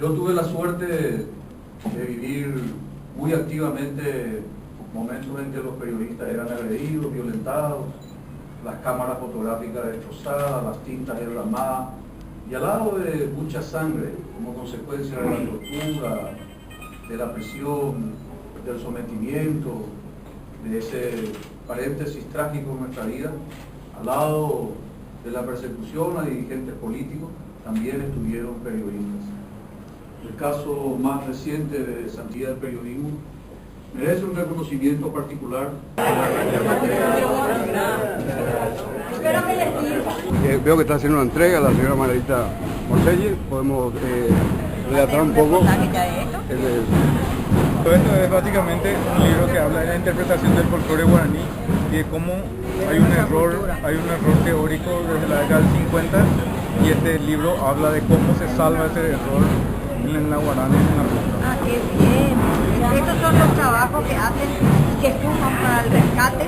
Yo tuve la suerte de vivir muy activamente momentos en que los periodistas eran agredidos, violentados, las cámaras fotográficas destrozadas, las tintas derramadas, y al lado de mucha sangre como consecuencia de la tortura, de la prisión, del sometimiento, de ese paréntesis trágico en nuestra vida, al lado de la persecución a dirigentes políticos, también estuvieron periodistas. El caso más reciente de santidad del periodismo merece un reconocimiento particular. Veo que está haciendo una entrega la señora Margarita Morceggi. Podemos relatar un poco. Todo esto es básicamente un libro que habla de la interpretación del folclore guaraní y de cómo hay un error teórico desde la década del 50, y este libro habla de cómo se salva ese error en la guarana y en la ruta. Ah, qué bien. Estos son los trabajos que hacen y que suman para el rescate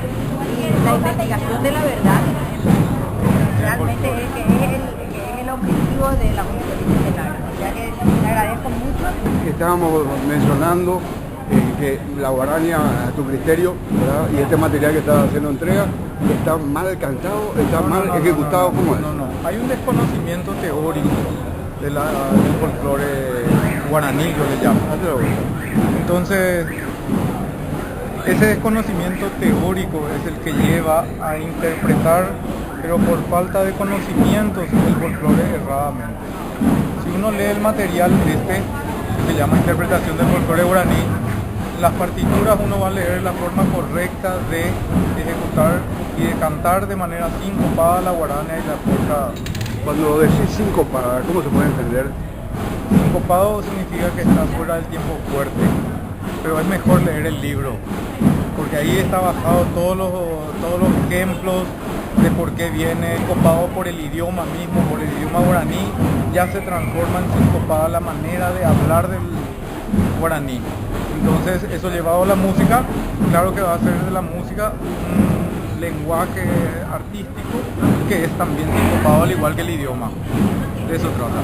y la investigación de la verdad. Realmente es el objetivo de la Universidad de Lara. O sea que le agradezco mucho. Estábamos mencionando que la guarania, a tu criterio, ¿verdad? Y este material que está haciendo entrega, está mal cantado, está mal ejecutado, ¿cómo es? No, hay un desconocimiento teórico del folclore guaraní, yo le llamo. Entonces, ese desconocimiento teórico es el que lleva a interpretar, pero por falta de conocimientos, el folclore erradamente. Si uno lee el material que se llama Interpretación del folclore guaraní, las partituras uno va a leer la forma correcta de ejecutar y de cantar de manera sincopada la guarana y la polca. Cuando decís sincopada, ¿cómo se puede entender? Sincopado significa que está fuera del tiempo fuerte, pero es mejor leer el libro, porque ahí está bajado todos los ejemplos de por qué viene copado por el idioma mismo, por el idioma guaraní. Ya se transforma en sincopada la manera de hablar del guaraní. Entonces eso llevado a la música, claro que va a ser de la música un lenguaje artístico que es también sincopado al igual que el idioma. De eso trata.